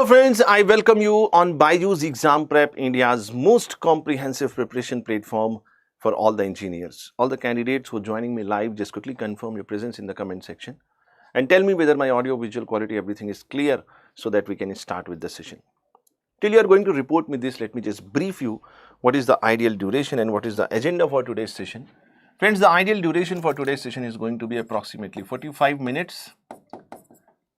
Hello friends, I welcome you on BYJU'S Exam Prep, India's most comprehensive preparation platform for all the engineers. All the candidates who are joining me live, just quickly confirm your presence in the comment section and tell me whether my audio visual quality, everything is clear so that we can start with the session. Till you are going to report me this, let me just brief you what is the ideal duration and what is the agenda for today's session. Friends, the ideal duration for today's session is going to be approximately 45 minutes.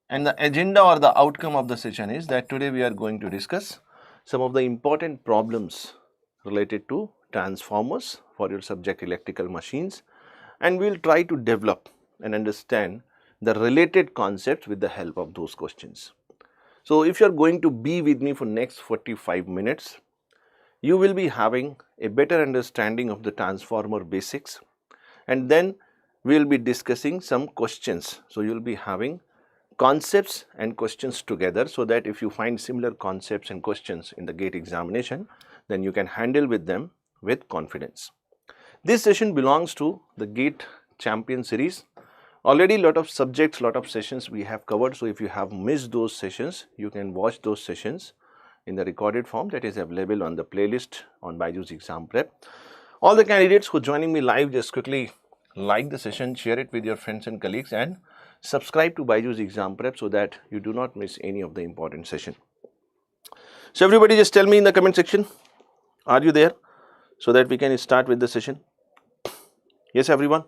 And the agenda or the outcome of the session is that today we are going to discuss some of the important problems related to transformers for your subject electrical machines, and we will try to develop and understand the related concepts with the help of those questions. So, if you are going to be with me for next 45 minutes, you will be having a better understanding of the transformer basics, and then we will be discussing some questions. So, you will be having concepts and questions together, so that if you find similar concepts and questions in the GATE examination, then you can handle with them with confidence. This session belongs to the GATE Champion series. Already lot of subjects, lot of sessions we have covered. So if you have missed those sessions, you can watch those sessions in the recorded form that is available on the playlist on BYJU'S Exam Prep. All the candidates who are joining me live, just quickly like the session, share it with your friends and colleagues, and subscribe to BYJU'S Exam Prep so that you do not miss any of the important session. So everybody just tell me in the comment section, are you there, so that we can start with the session? Yes, everyone?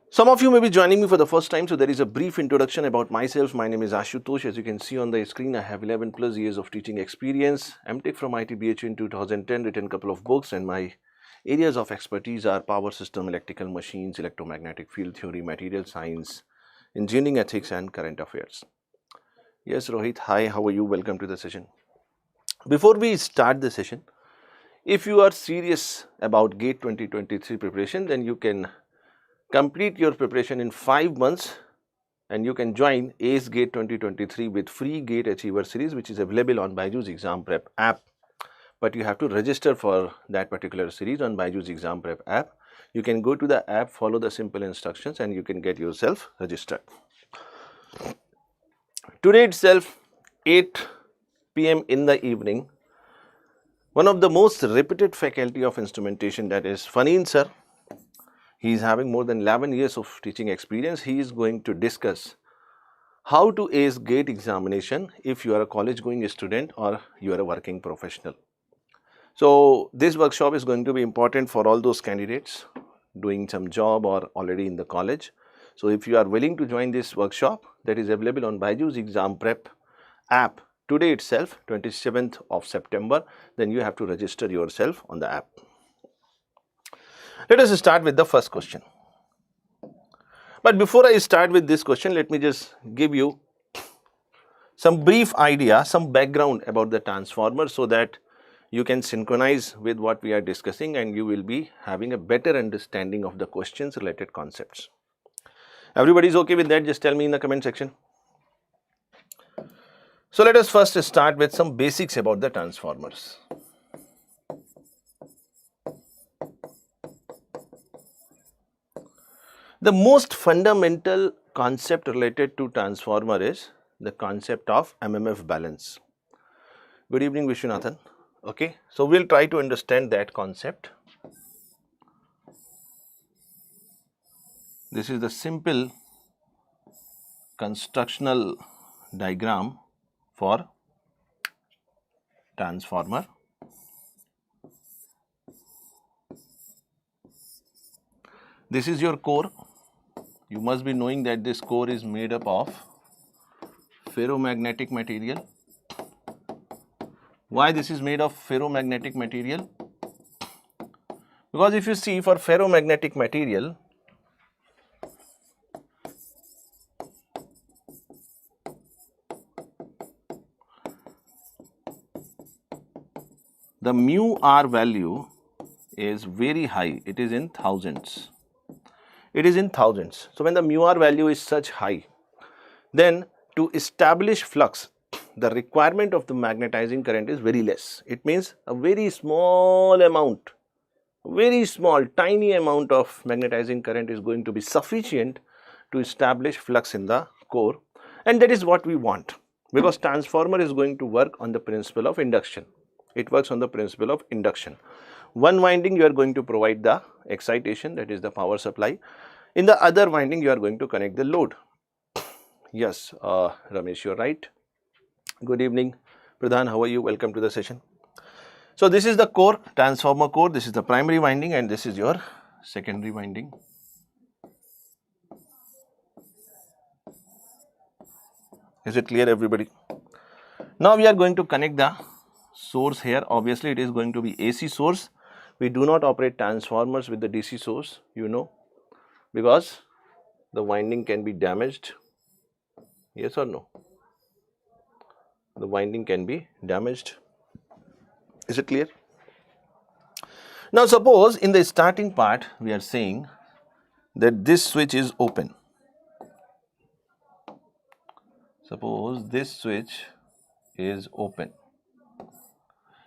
Some of you may be joining me for the first time, so there is a brief introduction about myself. My name is Ashutosh. As you can see on the screen, I have 11 plus years of teaching experience. MTech from ITBHU in 2010, written a couple of books, and my areas of expertise are power system, electrical machines, electromagnetic field theory, material science, engineering ethics, and current affairs. Yes, Rohit, hi, how are you? Welcome to the session. Before we start the session, if you are serious about GATE 2023 preparation, then you can complete your preparation in 5 months and you can join ACE GATE 2023 with free GATE Achiever series, which is available on BYJU'S Exam Prep app. But you have to register for that particular series on BYJU'S Exam Prep app. You can go to the app, follow the simple instructions, and you can get yourself registered. Today itself, 8 p.m. in the evening, one of the most reputed faculty of instrumentation, that is Fanin Sir, he is having more than 11 years of teaching experience. He is going to discuss how to ace GATE examination if you are a college going student or you are a working professional. So this workshop is going to be important for all those candidates doing some job or already in the college. So if you are willing to join this workshop, that is available on BYJU'S Exam Prep app today itself, 27th of September, then you have to register yourself on the app. Let us start with the first question. But before I start with this question, let me just give you some brief idea, some background about the transformer, so that you can synchronize with what we are discussing and you will be having a better understanding of the questions related concepts. Everybody is okay with that? Just tell me in the comment section. So let us first start with some basics about the transformers. The most fundamental concept related to transformer is the concept of MMF balance. Good evening, Vishwanathan. Okay, so we'll try to understand that concept. This is the simple constructional diagram for transformer. This is your core. You must be knowing that this core is made up of ferromagnetic material. Why this is made of ferromagnetic material? Because if you see, for ferromagnetic material, the mu r value is very high. It is in thousands. It is in thousands. So when the mu r value is such high, then to establish flux, the requirement of the magnetizing current is very less. It means a very small amount, very small, tiny amount of magnetizing current is going to be sufficient to establish flux in the core, and that is what we want. because transformer is going to work on the principle of induction. It works on the principle of induction. One winding you are going to provide the excitation, that is the power supply. In the other winding you are going to connect the load. Yes, Ramesh, you are right. Good evening, Pradhan, how are you? Welcome to the session. So this is the core, transformer core, this is the primary winding and this is your secondary winding. Is it clear, everybody? Now we are going to connect the source here. Obviously it is going to be AC source. We do not operate transformers with the DC source, you know, because the winding can be damaged. Yes or no? The winding can be damaged. Is it clear? Now suppose in the starting part we are saying that this switch is open. Suppose this switch is open.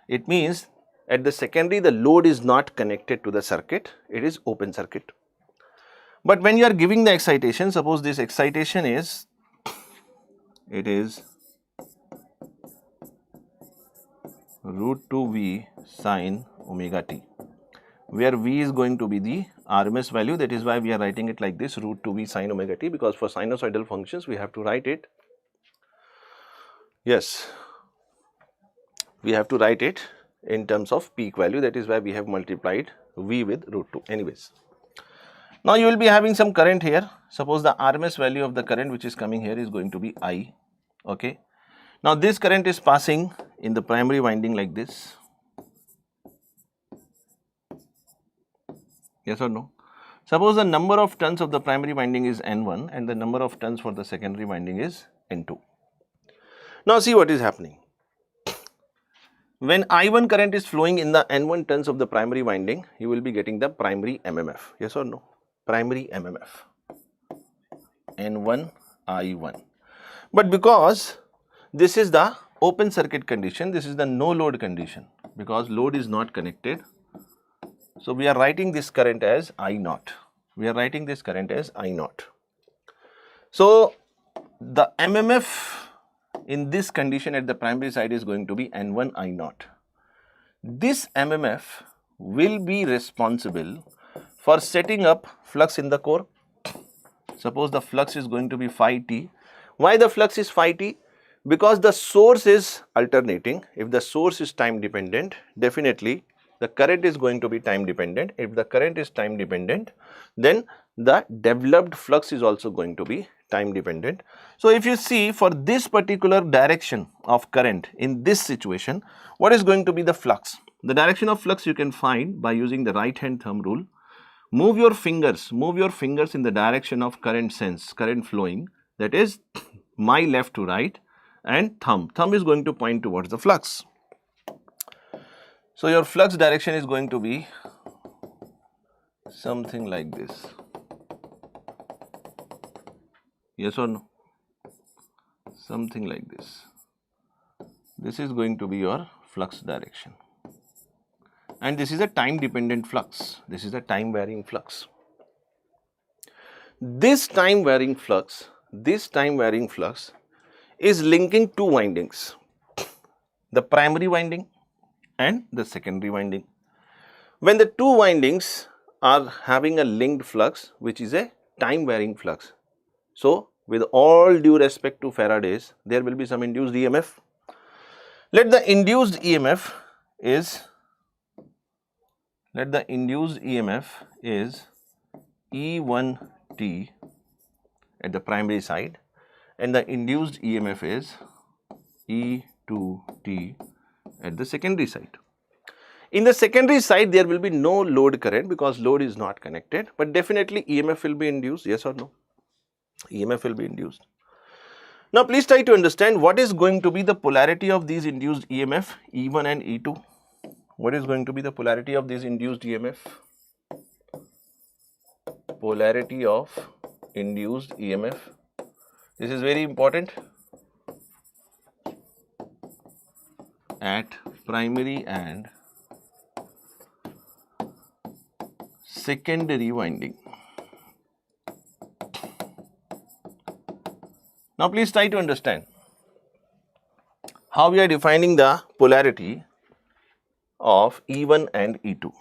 It means at the secondary the load is not connected to the circuit, it is open circuit. But when you are giving the excitation, suppose this excitation is, it is root 2 V sin omega t, where V is going to be the RMS value. That is why we are writing it like this, root 2 V sin omega t, because for sinusoidal functions we have to write it. Yes, we have to write it in terms of peak value. That is why we have multiplied V with root 2. Anyways, now you will be having some current here. Suppose the RMS value of the current which is coming here is going to be I. Okay. Now this current is passing in the primary winding like this. Yes or no? Suppose the number of turns of the primary winding is N1 and the number of turns for the secondary winding is N2. Now see what is happening. When I1 current is flowing in the N1 turns of the primary winding, you will be getting the primary MMF. Yes or no? Primary MMF. N1 I1. But because this is the open circuit condition, this is the no load condition, because load is not connected. So we are writing this current as I0. We are writing this current as I0. So the MMF in this condition at the primary side is going to be N1 I0. This MMF will be responsible for setting up flux in the core. Suppose the flux is going to be phi t. Why the flux is phi t? Because the source is alternating. If the source is time dependent, definitely the current is going to be time dependent. If the current is time dependent, then the developed flux is also going to be time dependent. So if you see for this particular direction of current in this situation, what is going to be the flux? The direction of flux you can find by using the right hand thumb rule. Move your fingers in the direction of current sense, current flowing, that is my left to right, and thumb is going to point towards the flux. So your flux direction is going to be something like this. Yes or no? Something like this. This is going to be your flux direction. And this is a time dependent flux. This is a time varying flux. This time varying flux is linking two windings, the primary winding and the secondary winding. When the two windings are having a linked flux, which is a time varying flux, so with all due respect to Faraday's, there will be some induced EMF. Let the induced EMF is E1t at the primary side and the induced EMF is E2t at the secondary side. In the secondary side, there will be no load current because load is not connected, but definitely EMF will be induced, yes or no? EMF will be induced. Now please try to understand what is going to be the polarity of these induced EMF, E1 and E2. What is going to be the polarity of these induced EMF? Polarity of induced EMF. This is very important at primary and secondary winding. Now please try to understand. how we are defining the polarity of E1 and E2.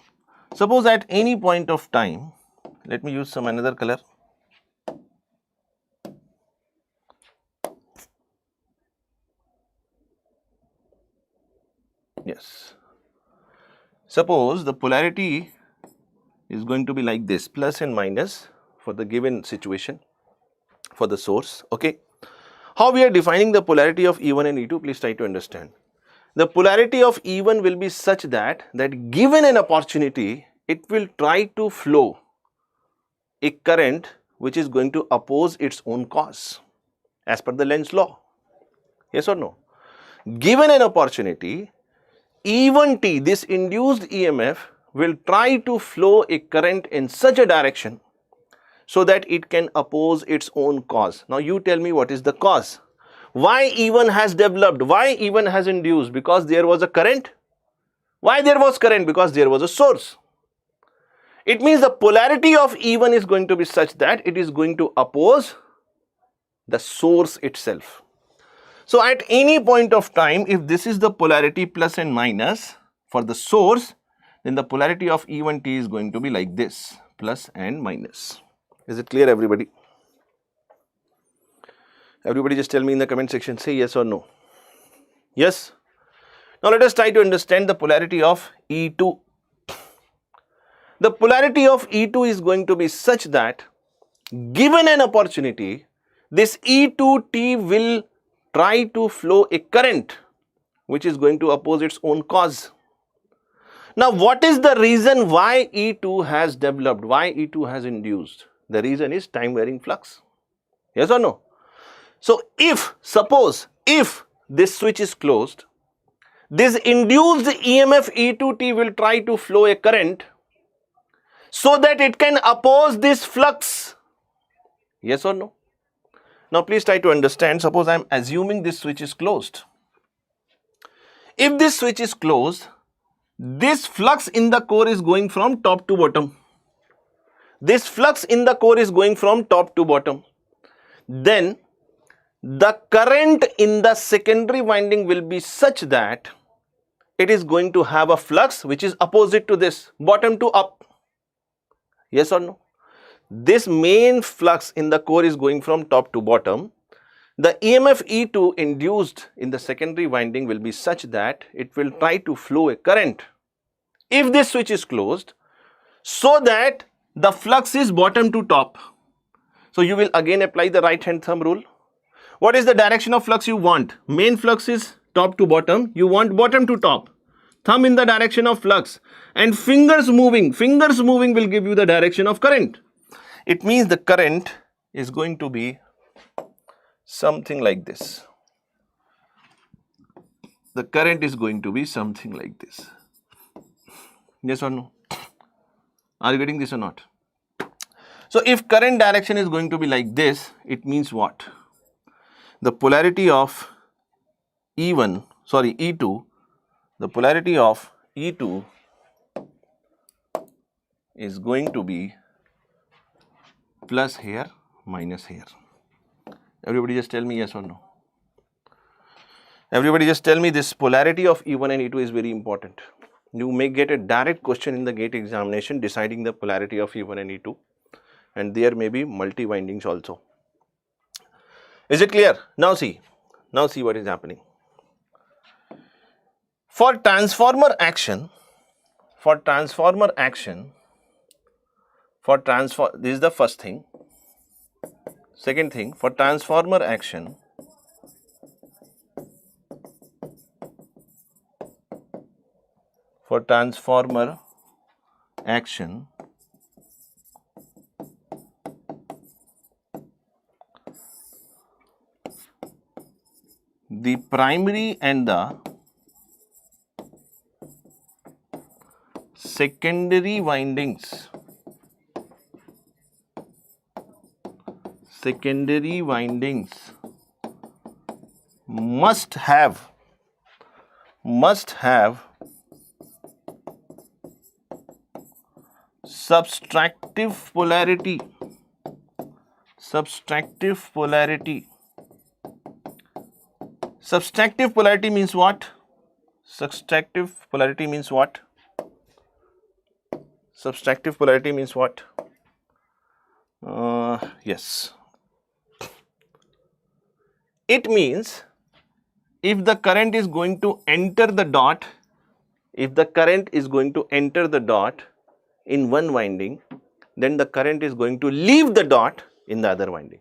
Suppose at any point of time, let me use some another color. Yes. Suppose the polarity is going to be like this, plus and minus for the given situation for the source. Okay. How we are defining the polarity of E1 and E2, please try to understand. The polarity of E1 will be such that given an opportunity, it will try to flow a current which is going to oppose its own cause as per the Lenz's law. Yes or no? Given an opportunity, E1t, this induced EMF, will try to flow a current in such a direction so that it can oppose its own cause. Now you tell me what is the cause. Why E1 has developed? Why E1 has induced? Because there was a current. Why there was current? Because there was a source. It means the polarity of E1 is going to be such that it is going to oppose the source itself. So at any point of time, if this is the polarity plus and minus for the source, then the polarity of E1t is going to be like this, plus and minus. Is it clear, everybody? Everybody just tell me in the comment section, say yes or no. Yes? Now let us try to understand the polarity of E2. The polarity of E2 is going to be such that given an opportunity, this E2t will try to flow a current which is going to oppose its own cause. Now what is the reason why E2 has developed, why E2 has induced? The reason is time varying flux. Yes or no? So suppose this switch is closed, this induced EMF E2t will try to flow a current so that it can oppose this flux. Yes or no? Now please try to understand. Suppose I am assuming this switch is closed. If this switch is closed, this flux in the core is going from top to bottom. This flux in the core is going from top to bottom. Then the current in the secondary winding will be such that it is going to have a flux which is opposite to this, bottom to up. Yes or no? This main flux in the core is going from top to bottom. The EMF E2 induced in the secondary winding will be such that it will try to flow a current if this switch is closed so that the flux is bottom to top. So you will again apply the right hand thumb rule. What is the direction of flux you want? Main flux is top to bottom. You want bottom to top. Thumb in the direction of flux and fingers moving. Fingers moving will give you the direction of current. It means the current is going to be something like this. The current is going to be something like this. Yes or no? Are you getting this or not? So if current direction is going to be like this, it means what? The polarity of E2, the polarity of E2 is going to be plus here, minus here. Everybody just tell me yes or no. Everybody just tell me this polarity of E1 and E2 is very important. You may get a direct question in the GATE examination deciding the polarity of E1 and E2, and there may be multi-windings also. Is it clear? Now see what is happening. For transformer action, this is the first thing. Second thing, for transformer action, the primary and the secondary windings must have subtractive polarity Subtractive polarity means what? Subtractive polarity means what? Subtractive polarity means what? Yes. It means if the current is going to enter the dot, if the current is going to enter the dot in one winding, then the current is going to leave the dot in the other winding.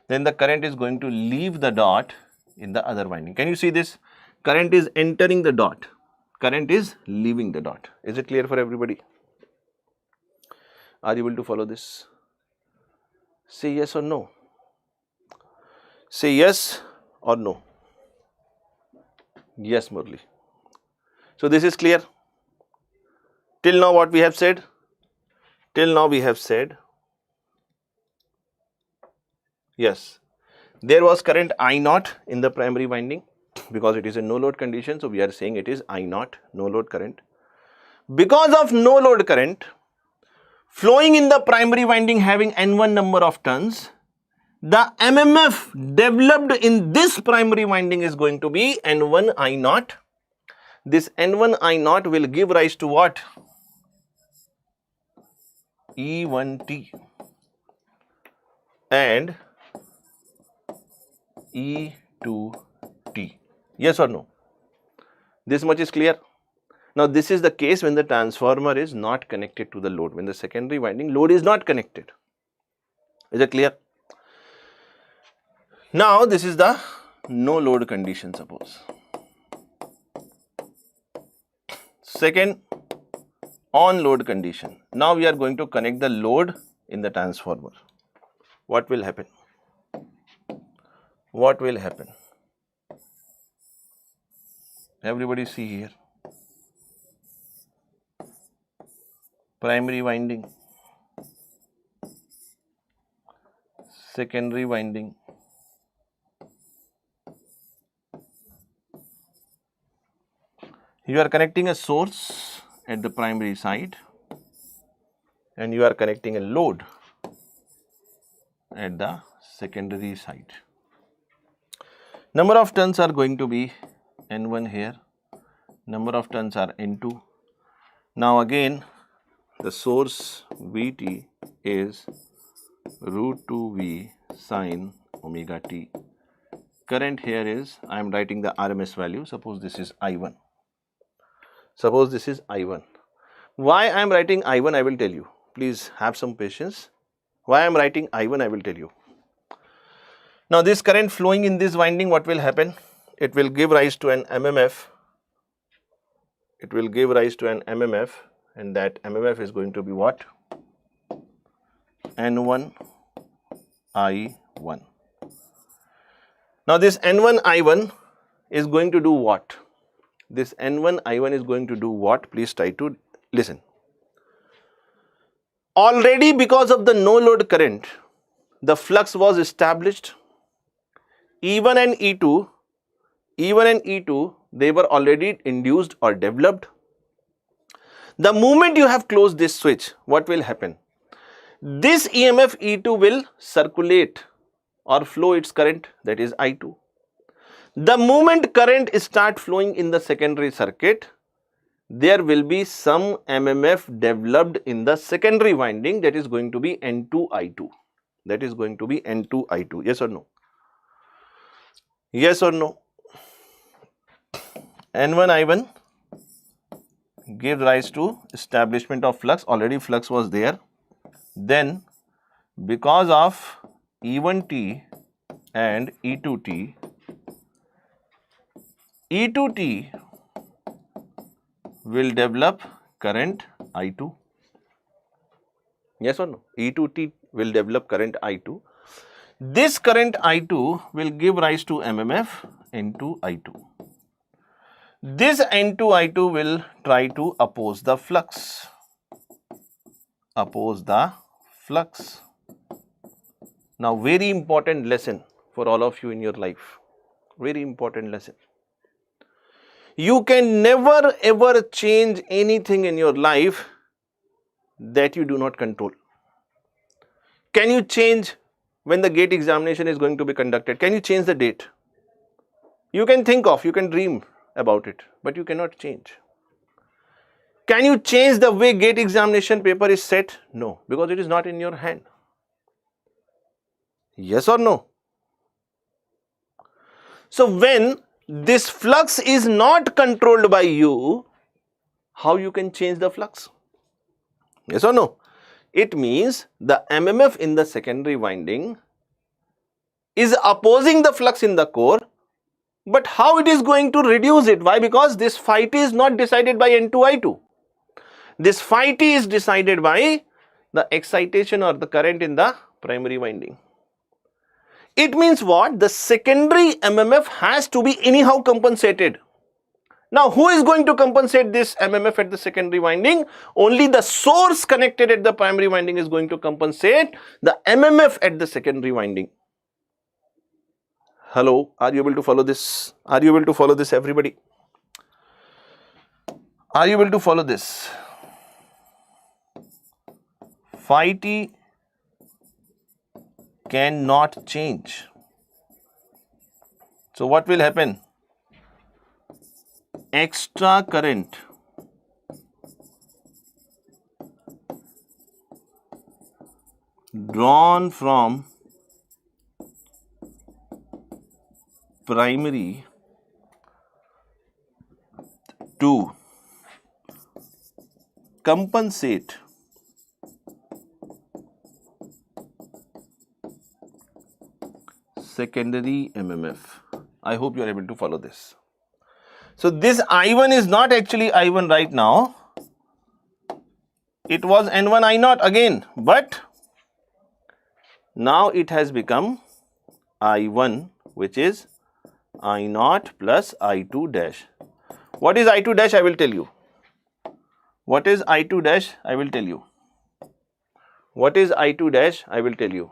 Then the current is going to leave the dot in the other winding. Can you see this? Current is entering the dot. Current is leaving the dot. Is it clear for everybody? Are you able to follow this? Say yes or no. Say yes or no. Yes, Murli. So this is clear. Till now what we have said? Till now we have said, yes, there was current I naught in the primary winding because it is a no load condition. So we are saying it is I naught, no load current. Because of no load current flowing in the primary winding having N1 number of turns, the MMF developed in this primary winding is going to be N1 I naught. This N1 I naught will give rise to what? E1T and E2T. Yes or no? This much is clear. Now this is the case when the transformer is not connected to the load, when the secondary winding load is not connected. Is it clear? Now this is the no load condition, suppose. Second, on load condition. Now we are going to connect the load in the transformer. What will happen? What will happen? Everybody see here. Primary winding, secondary winding, you are connecting a source at the primary side and you are connecting a load at the secondary side. Number of turns are going to be N1 here, number of turns are N2. Now again the source Vt is root 2V sine omega t. Current here is, I am writing the RMS value, suppose this is I1. Suppose this is I1. Why I am writing I1 I will tell you. Please have some patience. Why I am writing I1 I will tell you. Now this current flowing in this winding, what will happen? It will give rise to an MMF. It will give rise to an MMF. And that MMF is going to be what? N1 I1. Now this N1 I1 is going to do what? This N1 I1 is going to do what? Please try to listen. Already because of the no load current, the flux was established. E1 and E2, they were already induced or developed. The moment you have closed this switch, what will happen? This EMF E2 will circulate or flow its current, that is I2. The moment current start flowing in the secondary circuit, there will be some MMF developed in the secondary winding, that is going to be N2 I2. That is going to be N2 I2. Yes or no? Yes or no? N1 I1 gives rise to establishment of flux. Already flux was there. Then because of E1T and E2T, E2T will develop current I2. Yes or no? E2T will develop current I2. This current I2 will give rise to MMF N2 I2. This N2 I2 will try to oppose the flux. Oppose the flux. Now very important lesson for all of you in your life. Very important lesson. You can never ever change anything in your life that you do not control. Can you change when the gate examination is going to be conducted? Can you change the date? You can think of, you can dream about it, but you cannot change. Can you change the way GATE examination paper is set? No, because it is not in your hand. Yes or no? So when this flux is not controlled by you, how you can change the flux? Yes or no? It means the MMF in the secondary winding is opposing the flux in the core, but how it is going to reduce it? Why? Because this phi t is not decided by N2 I2. This phi t is decided by the excitation or the current in the primary winding. It means what? The secondary MMF has to be anyhow compensated. Now, who is going to compensate this MMF at the secondary winding? Only the source connected at the primary winding is going to compensate the MMF at the secondary winding. Hello, are you able to follow this? Are you able to follow this, everybody? Are you able to follow this? Phi t cannot change. So what will happen? Extra current drawn from primary to compensate secondary MMF. I hope you are able to follow this. So this I1 is not actually I1 right now. It was N1 I0 again, but now it has become I1, which is I0 plus I2 dash. What is I2 dash? I will tell you. What is I2 dash? I will tell you. What is I2 dash? I will tell you.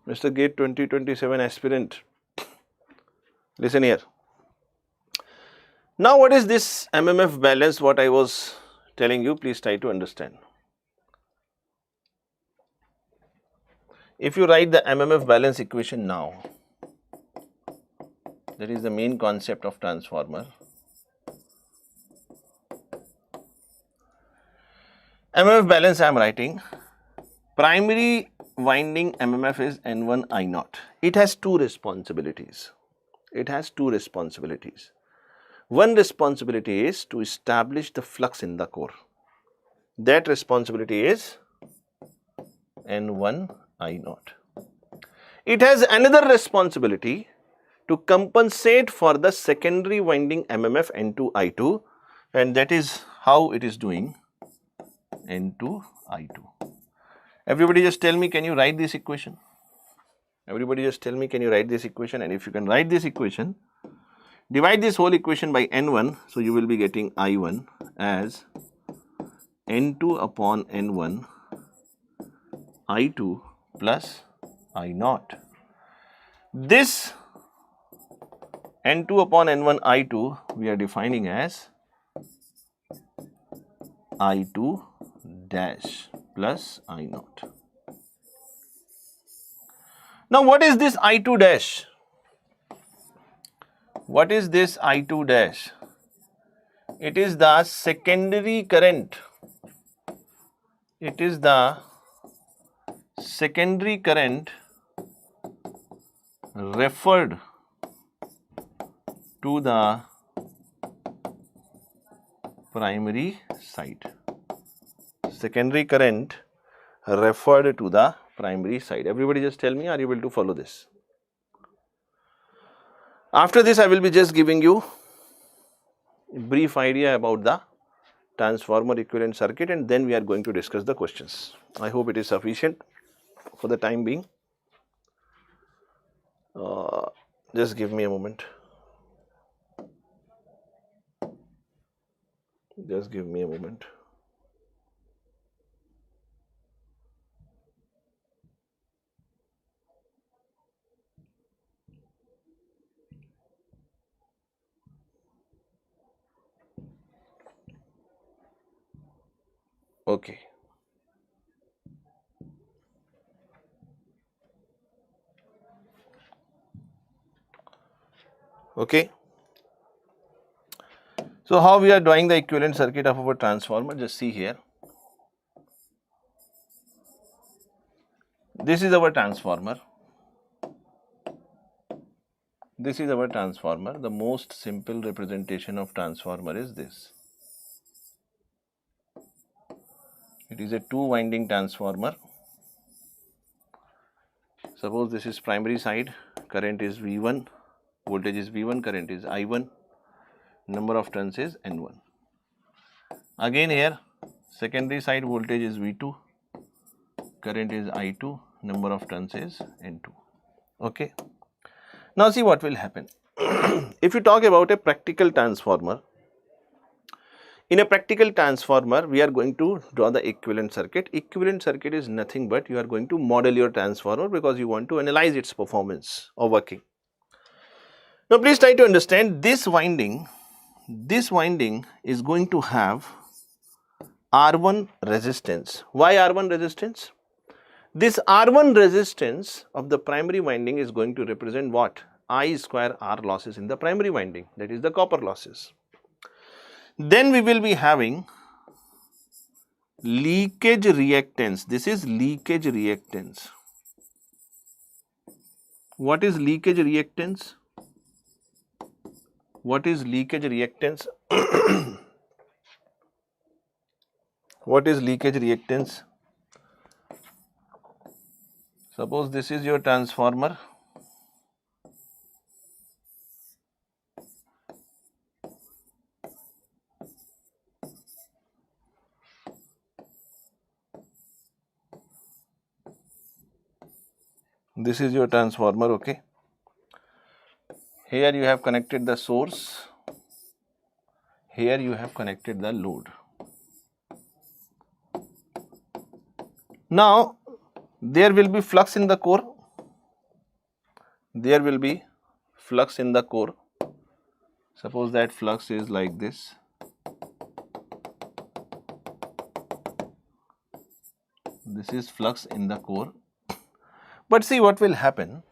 Mr. GATE 2027 aspirant, listen here. Now what is this MMF balance? What I was telling you, please try to understand. If you write the MMF balance equation now, that is the main concept of transformer. MMF balance I am writing. Primary winding MMF is N1 I0. It has two responsibilities. It has two responsibilities. One responsibility is to establish the flux in the core. That responsibility is N1 I0. It has another responsibility to compensate for the secondary winding MMF N2 I2, and that is how it is doing N2 I2. Everybody just tell me, can you write this equation? Everybody just tell me, can you write this equation? And if you can write this equation, divide this whole equation by N1, so you will be getting I1 as N2 upon N1 I2 plus I0. This N2 upon N1 I2 we are defining as I2 dash plus I0. Now what is this I2 dash? What is this I2 dash? It is the secondary current. It is the secondary current referred to the primary side. Secondary current referred to the primary side. Everybody just tell me, are you able to follow this? After this, I will be just giving you a brief idea about the transformer equivalent circuit, and then we are going to discuss the questions. I hope it is sufficient for the time being. Just give me a moment. Just give me a moment. Okay. Okay. So how we are drawing the equivalent circuit of our transformer? Just see here. This is our transformer. This is our transformer. The most simple representation of transformer is this. It is a two-winding transformer. Suppose this is primary side, current is V1, voltage is V1, current is I1, number of turns is N1. Again here, secondary side voltage is V2, current is I2, number of turns is N2. Okay. Now see what will happen. If you talk about a practical transformer, in a practical transformer, we are going to draw the equivalent circuit. Equivalent circuit is nothing but you are going to model your transformer because you want to analyze its performance or working. Now please try to understand this winding is going to have R1 resistance. Why R1 resistance? This R1 resistance of the primary winding is going to represent what? I square R losses in the primary winding, that is the copper losses. Then we will be having leakage reactance. This is leakage reactance. What is leakage reactance? What is leakage reactance? What is leakage reactance? Suppose this is your transformer. This is your transformer, okay. Here you have connected the source. Here you have connected the load. Now, there will be flux in the core. There will be flux in the core. Suppose that flux is like this. This is flux in the core. But see what will happen.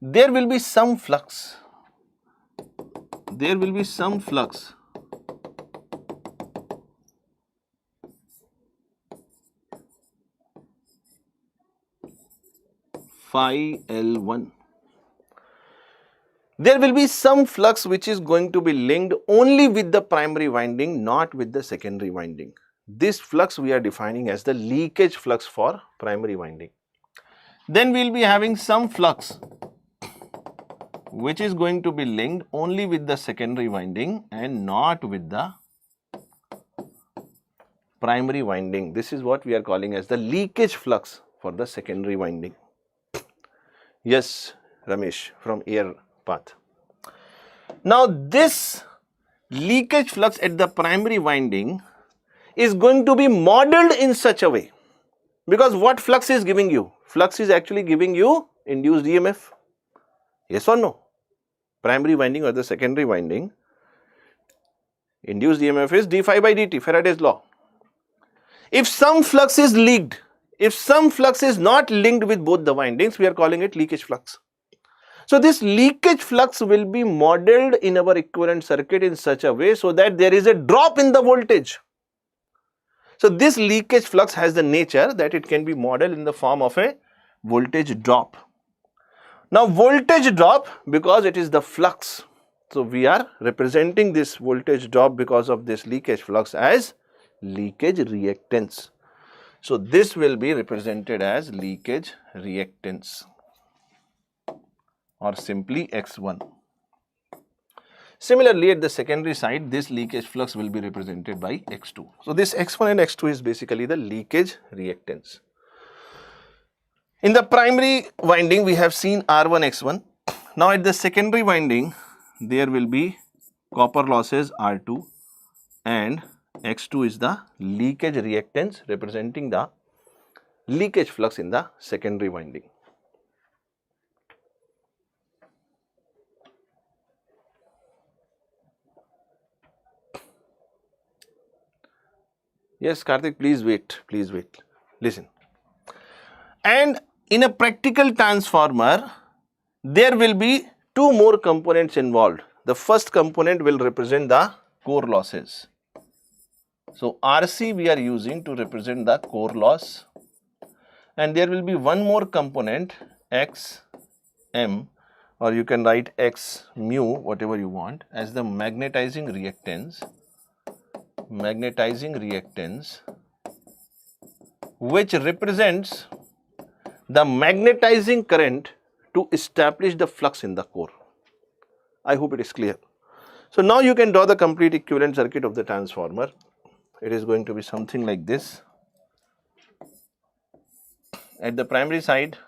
There will be some flux. There will be some flux. Phi L1. There will be some flux which is going to be linked only with the primary winding, not with the secondary winding. This flux we are defining as the leakage flux for primary winding. Then we will be having some flux which is going to be linked only with the secondary winding and not with the primary winding. This is what we are calling as the leakage flux for the secondary winding. Yes, Ramesh from air path. Now this leakage flux at the primary winding is going to be modeled in such a way, because what flux is giving you? Flux is actually giving you induced EMF. Yes or no? Primary winding or the secondary winding, induced EMF is d phi by dt, Faraday's law. If some flux is leaked, if some flux is not linked with both the windings, we are calling it leakage flux. So this leakage flux will be modeled in our equivalent circuit in such a way so that there is a drop in the voltage. So this leakage flux has the nature that it can be modeled in the form of a voltage drop. Now voltage drop, because it is the flux, so we are representing this voltage drop because of this leakage flux as leakage reactance. So this will be represented as leakage reactance or simply X1. Similarly, at the secondary side, this leakage flux will be represented by X2. So this X1 and X2 is basically the leakage reactance. In the primary winding, we have seen R1, X1. Now at the secondary winding, there will be copper losses R2 and X2 is the leakage reactance representing the leakage flux in the secondary winding. Yes, Karthik, please wait, listen. And in a practical transformer, there will be two more components involved. The first component will represent the core losses. So RC we are using to represent the core loss, and there will be one more component XM, or you can write X mu, whatever you want, as the magnetizing reactance, which represents the magnetizing current to establish the flux in the core. I hope it is clear. So now you can draw the complete equivalent circuit of the transformer. It is going to be something like this. At the primary side,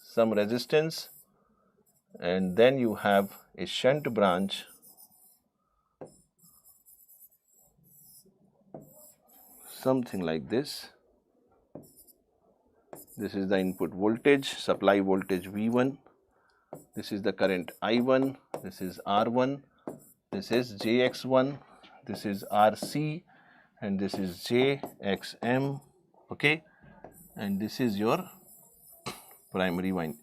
some resistance, and then you have a shunt branch something like this. This is the input voltage, supply voltage V1, this is the current I1, this is R1, this is JX1, this is RC, and this is JXM, okay, and this is your primary winding.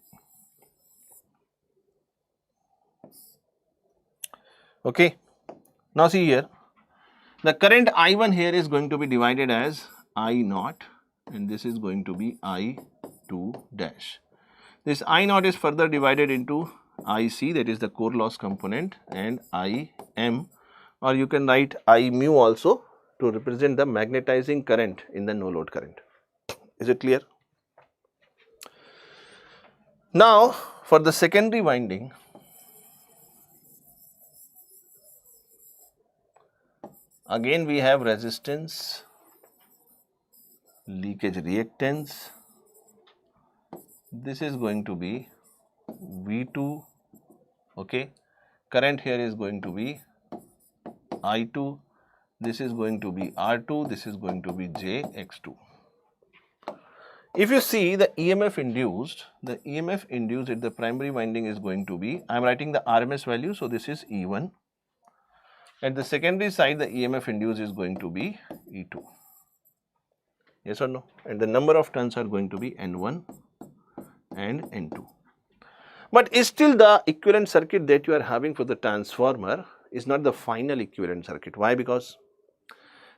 Okay, now see here, the current I1 here is going to be divided as I0, and this is going to be I2 dash. This I0 is further divided into IC, that is the core loss component, and IM, or you can write I mu also to represent the magnetizing current in the no load current. Is it clear? Now for the secondary winding, again we have resistance, leakage reactance. This is going to be V2, okay. Current here is going to be I2. This is going to be R2. This is going to be JX2. If you see the EMF induced, at the primary winding is going to be, I am writing the RMS value, so this is E1. At the secondary side, the EMF induced is going to be E2. Yes or no? And the number of turns are going to be N1 and N2. But still the equivalent circuit that you are having for the transformer is not the final equivalent circuit. Why? Because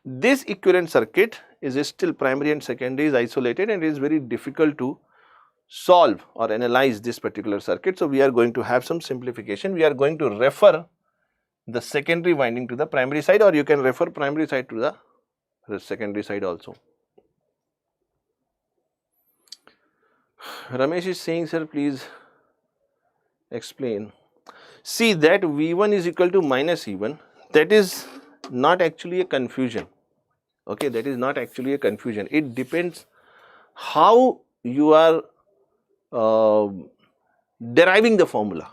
this equivalent circuit is still primary and secondary is isolated, and it is very difficult to solve or analyze this particular circuit. So we are going to have some simplification. We are going to refer the secondary winding to the primary side, or you can refer primary side to the secondary side also. Ramesh is saying, sir, please explain. See that V1 is equal to minus E1, that is not actually a confusion, okay, that is not actually a confusion. It depends how you are deriving the formula,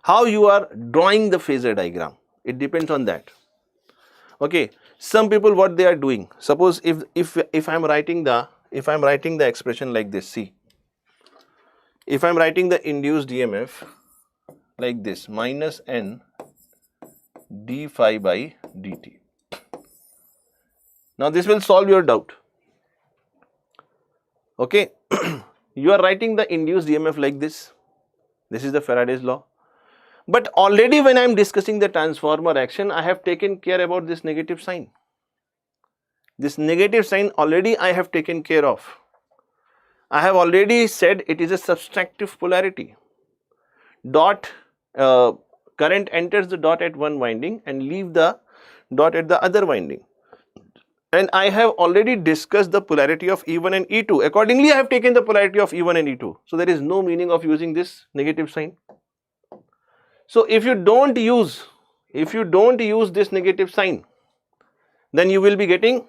how you are drawing the phasor diagram, it depends on that, okay. Some people what they are doing, suppose if I am writing the expression like this, see, if I am writing the induced EMF like this, minus N d phi by dt. Now this will solve your doubt, okay. You are writing the induced EMF like this, this is the Faraday's law, but already when I am discussing the transformer action, I have taken care about this negative sign. This negative sign already I have taken care of. I have already said it is a subtractive polarity. Dot current enters the dot at one winding and leave the dot at the other winding. And I have already discussed the polarity of E1 and E2. Accordingly, I have taken the polarity of E1 and E2. So there is no meaning of using this negative sign. So if you don't use this negative sign, then you will be getting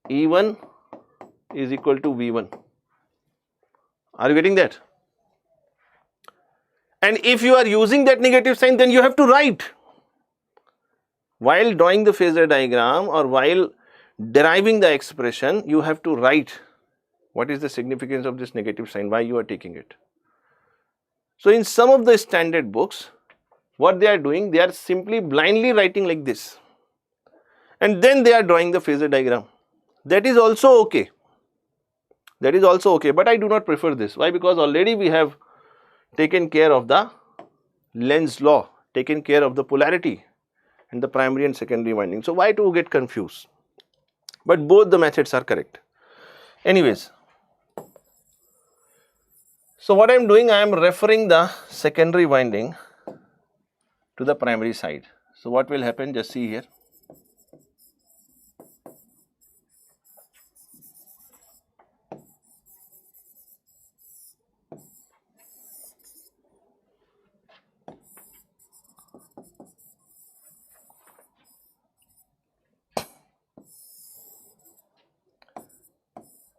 E1 is equal to V1. Are you getting that? And if you are using that negative sign, then you have to write. While drawing the phasor diagram or while deriving the expression, you have to write what is the significance of this negative sign, why you are taking it. So in some of the standard books, what they are doing, they are simply blindly writing like this, and then they are drawing the phasor diagram. That is also okay. That is also okay, but I do not prefer this. Why? Because already we have taken care of the Lenz's law, taken care of the polarity and the primary and secondary winding. So why to get confused? But both the methods are correct. Anyways, so what I am doing, I am referring the secondary winding to the primary side. So what will happen, just see here.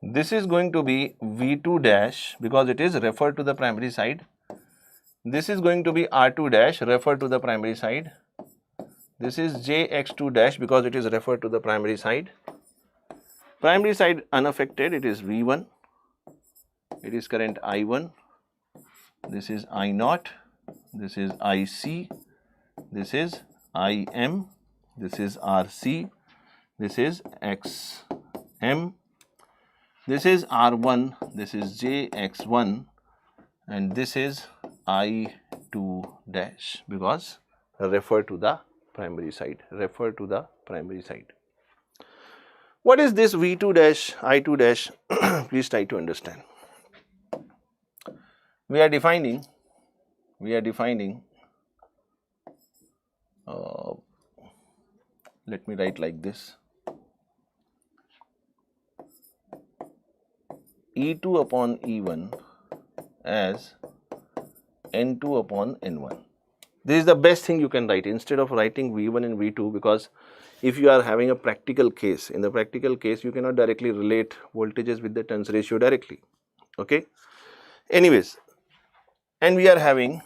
This is going to be V2 dash because it is referred to the primary side. This is going to be R2 dash referred to the primary side. This is JX2 dash because it is referred to the primary side. Primary side unaffected, it is V1. It is current I1. This is I0. This is IC. This is IM. This is RC. This is XM. This is R1, this is JX1, and this is I2 dash because refer to the primary side, refer to the primary side. What is this V2 dash, I2 dash? Please try to understand. We are defining, let me write like this. E2 upon E1 as N2 upon N1. This is the best thing you can write instead of writing V1 and V2, because if you are having a practical case, in the practical case you cannot directly relate voltages with the turns ratio directly. Okay. Anyways, and we are having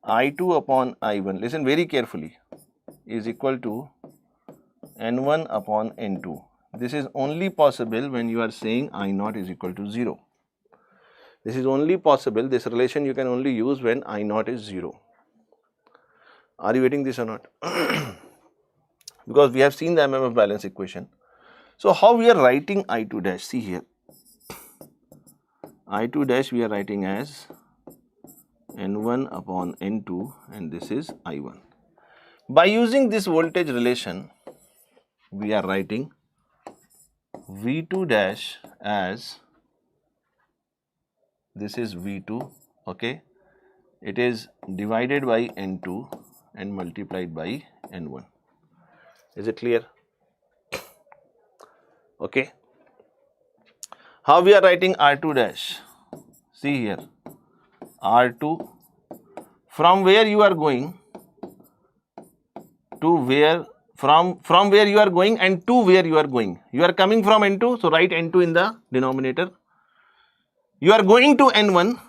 I2 upon I1, listen very carefully, is equal to N1 upon N2. This is only possible when you are saying I0 is equal to 0. This is only possible, this relation you can only use when I0 is 0. Are you getting this or not? Because we have seen the MMF balance equation. So how we are writing I2 dash? See here. I2 dash we are writing as N1 upon N2 and this is I1. By using this voltage relation, we are writing V2 dash as, this is V2, okay, it is divided by N2 and multiplied by N1. Is it clear? Okay. How we are writing R2 dash? See here, R2, from where you are going to where, from where you are going and to where you are going. You are coming from N2, so write N2 in the denominator. You are going to N1,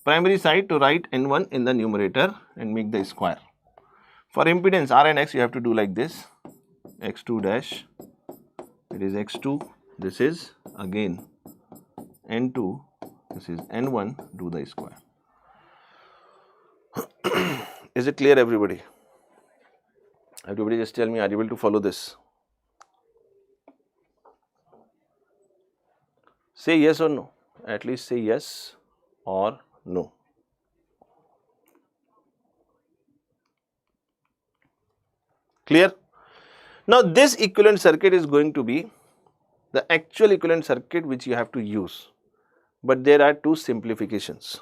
primary side, to write N1 in the numerator and make the square. For impedance R and X you have to do like this, X2 dash, it is X2, this is again N2, this is N1, do the square. Is it clear everybody? Everybody just tell me, are you able to follow this? Say yes or no. At least say yes or no. Clear? Now this equivalent circuit is going to be the actual equivalent circuit which you have to use. But there are two simplifications.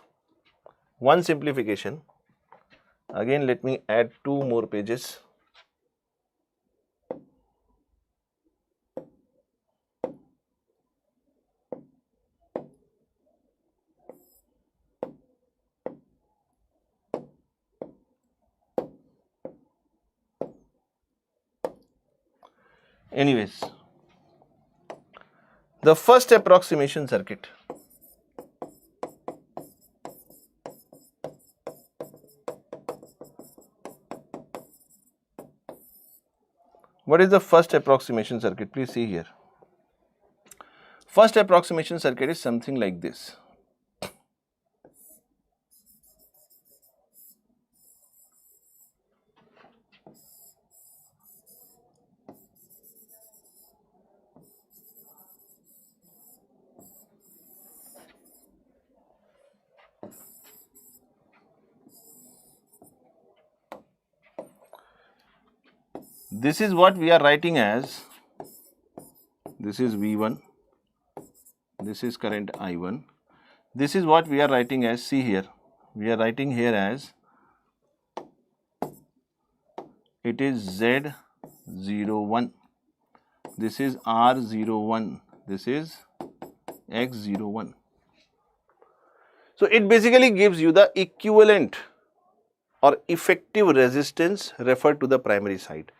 One simplification, again let me add two more pages. Anyways, the first approximation circuit. What is the first approximation circuit? Please see here. First approximation circuit is something like this. this is what we are writing as, this is V1, this is current I1, this is what we are writing as, see here, we are writing here as, it is Z01, this is R01, this is X01. So it basically gives you the equivalent or effective resistance referred to the primary side.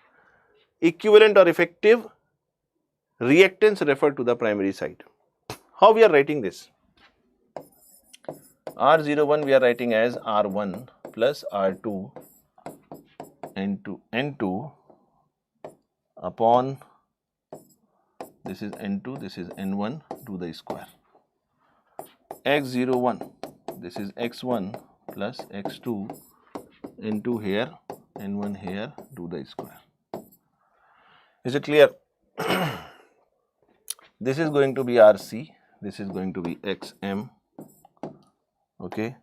Equivalent or effective reactance referred to the primary side. How we are writing this? R01 we are writing as R1 plus R2 into N2 upon, this is N2, this is N1 to the square. X01, this is X1 plus X2 into here, N1 here to the square. Is it clear? This is going to be RC, this is going to be XM, okay.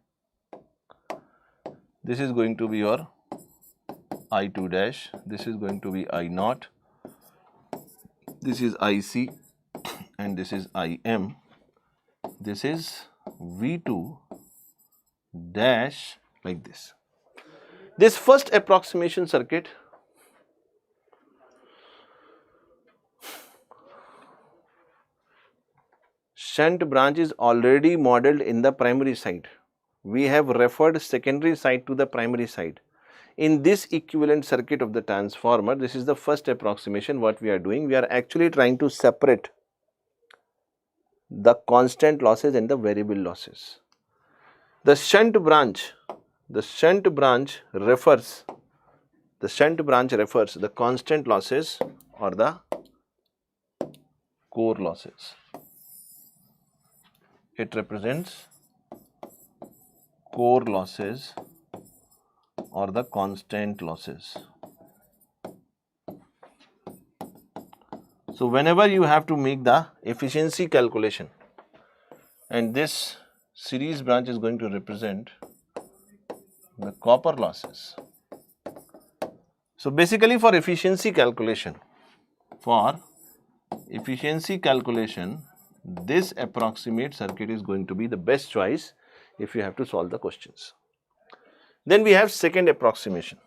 This is going to be your I2 dash, this is going to be I0, this is IC and this is IM, this is V2 dash like this. This first approximation circuit shunt branch is already modeled in the primary side. We have referred secondary side to the primary side. In this equivalent circuit of the transformer, this is the first approximation. What we are doing, we are actually trying to separate the constant losses and the variable losses. The shunt branch refers the constant losses or the core losses. It represents core losses or the constant losses. So whenever you have to make the efficiency calculation, and this series branch is going to represent the copper losses. So basically for efficiency calculation, this approximate circuit is going to be the best choice if you have to solve the questions. Then we have second approximation.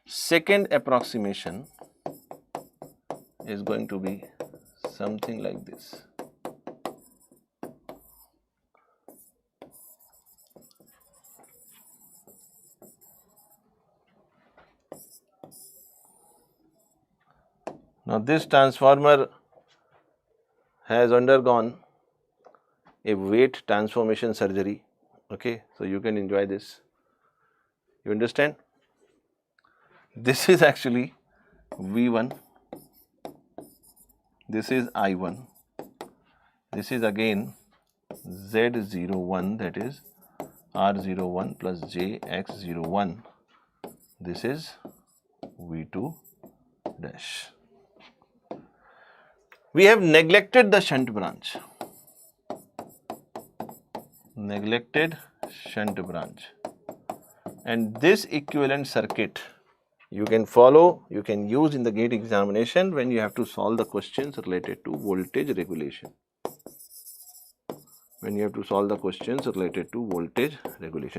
Second approximation is going to be something like this. Now this transformer has undergone a weight transformation surgery, okay, so you can enjoy this. You understand? This is actually V1, this is I1, this is again Z01, that is R01 plus JX01, this is V2 dash. We have neglected the shunt branch. And this equivalent circuit you can follow, you can use in the GATE examination when you have to solve the questions related to voltage regulation.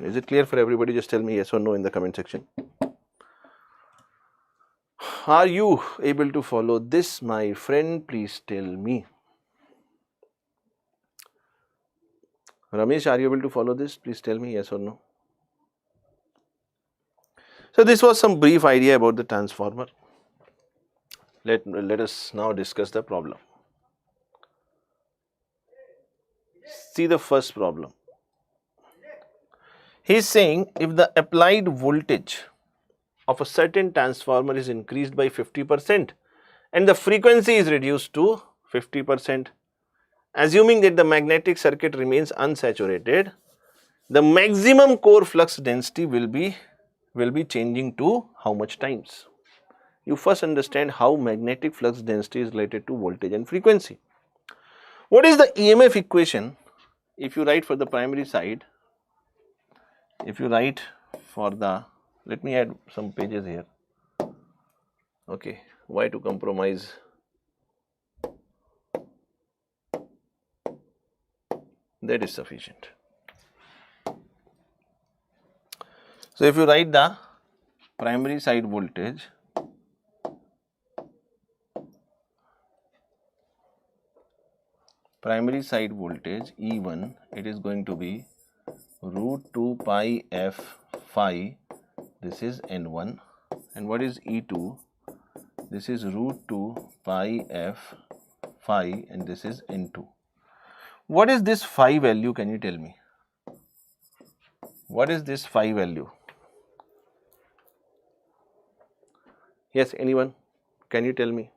Is it clear for everybody? Just tell me yes or no in the comment section. Are you able to follow this, my friend? Please tell me. Ramesh, are you able to follow this? Please tell me yes or no. So this was some brief idea about the transformer. Let us now discuss the problem. See the first problem. He is saying if the applied voltage of a certain transformer is increased by 50% and the frequency is reduced to 50%, assuming that the magnetic circuit remains unsaturated, the maximum core flux density will be changing to how much times? You first understand how magnetic flux density is related to voltage and frequency. What is the EMF equation if you write for the primary side? If you write for the, let me add some pages here. Okay, why to compromise? That is sufficient. So if you write the primary side voltage, E1, it is going to be root 2 pi f phi, this is N1, and what is E2? This is root 2 pi f phi, and this is N2. What is this phi value? Can you tell me? What is this phi value? Yes, anyone? Can you tell me?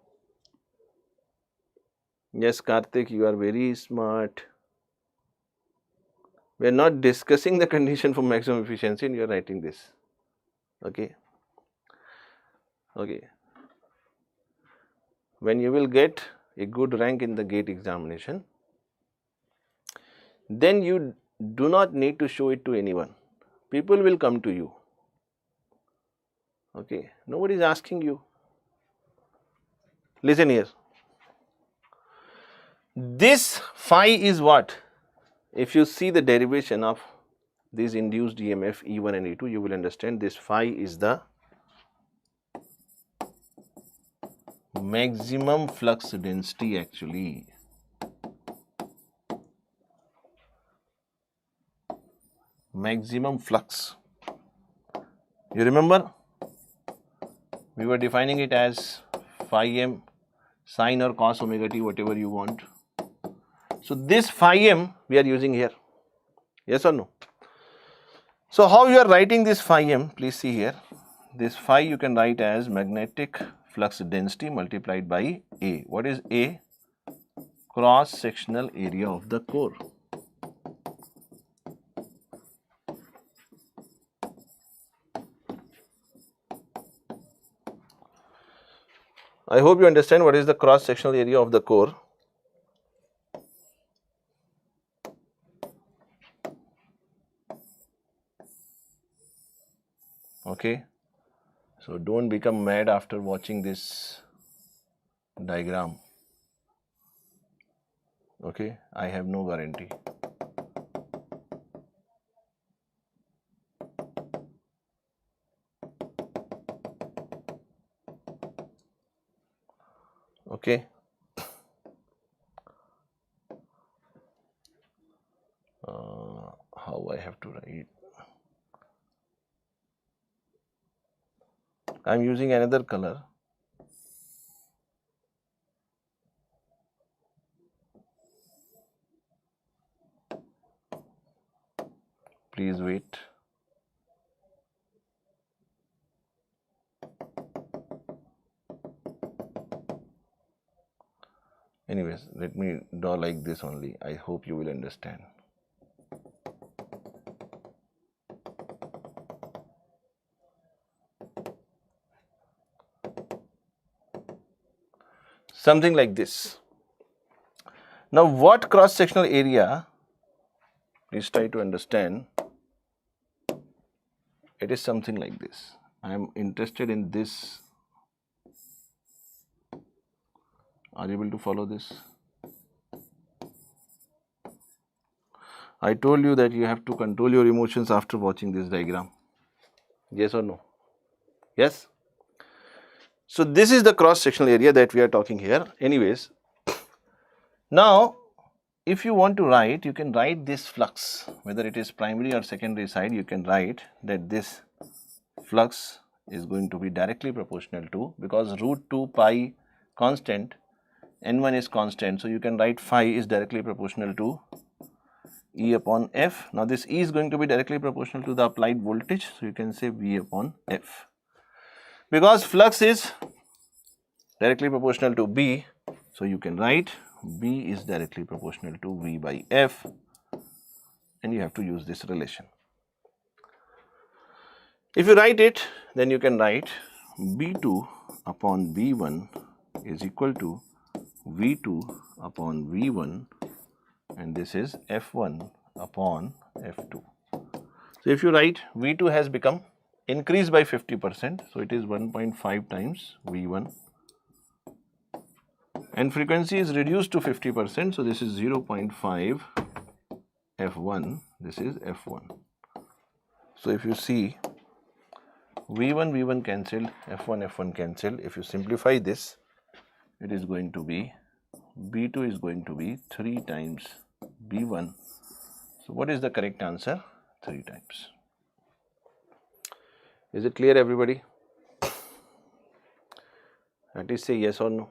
Yes, Karthik, you are very smart. We are not discussing the condition for maximum efficiency and you are writing this. Okay. Okay. When you will get a good rank in the GATE examination, then you do not need to show it to anyone. People will come to you. Okay. Nobody is asking you. Listen here. This phi is what? If you see the derivation of this induced EMF E1 and E2, you will understand this phi is the maximum flux density actually. Maximum flux. You remember? We were defining it as phi m sine or cos omega t, whatever you want. So this phi m we are using here. Yes or no? So how you are writing this phi m? Please see here. This phi you can write as magnetic flux density multiplied by A. What is A? Cross sectional area of the core. I hope you understand what is the cross sectional area of the core. Okay. So don't become mad after watching this diagram. Okay. I have no guarantee. Okay. How I have to write? I am using another color. Please wait. Anyways, let me draw like this only. I hope you will understand. Something like this. Now, what cross-sectional area? Please try to understand. It is something like this. I am interested in this. Are you able to follow this? I told you that you have to control your emotions after watching this diagram. Yes or no? Yes? So this is the cross-sectional area that we are talking here. Anyways, now if you want to write, you can write this flux, whether it is primary or secondary side, you can write that this flux is going to be directly proportional to, because root 2 pi constant, N1 is constant, so you can write phi is directly proportional to E upon F. Now this E is going to be directly proportional to the applied voltage, so you can say V upon F. Because flux is directly proportional to B, so you can write B is directly proportional to V by F, and you have to use this relation. If you write it, then you can write B2 upon B1 is equal to V2 upon V1, and this is F1 upon F2. So if you write, V2 has become increase by 50%. So it is 1.5 times V1. And frequency is reduced to 50%. So this is 0.5 F1. This is F1. So if you see V1, V1 cancelled, F1, F1 cancelled. If you simplify this, it is going to be B2 is going to be 3 times B1. So what is the correct answer? 3 times. Is it clear, everybody? At least say yes or no.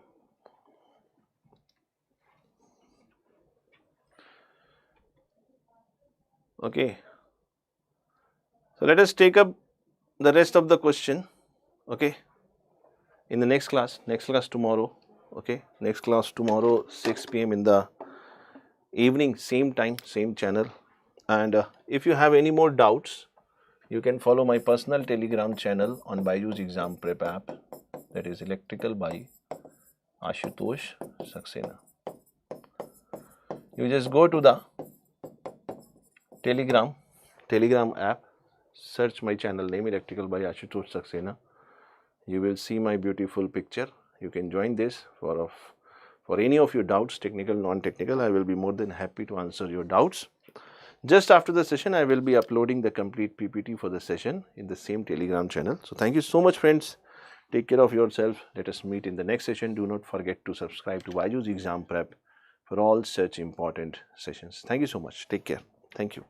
Okay. So let us take up the rest of the question. Okay. In the next class tomorrow. Okay. Next class tomorrow, 6 p.m. in the evening, same time, same channel. And if you have any more doubts, you can follow my personal Telegram channel on BYJU'S Exam Prep app, that is Electrical by Ashutosh Sir. You just go to the Telegram app, search my channel name Electrical by Ashutosh Sir. You will see my beautiful picture. You can join this for any of your doubts, technical, non-technical. I will be more than happy to answer your doubts. Just after the session, I will be uploading the complete PPT for the session in the same Telegram channel. So thank you so much, friends. Take care of yourself. Let us meet in the next session. Do not forget to subscribe to BYJU'S Exam Prep for all such important sessions. Thank you so much. Take care. Thank you.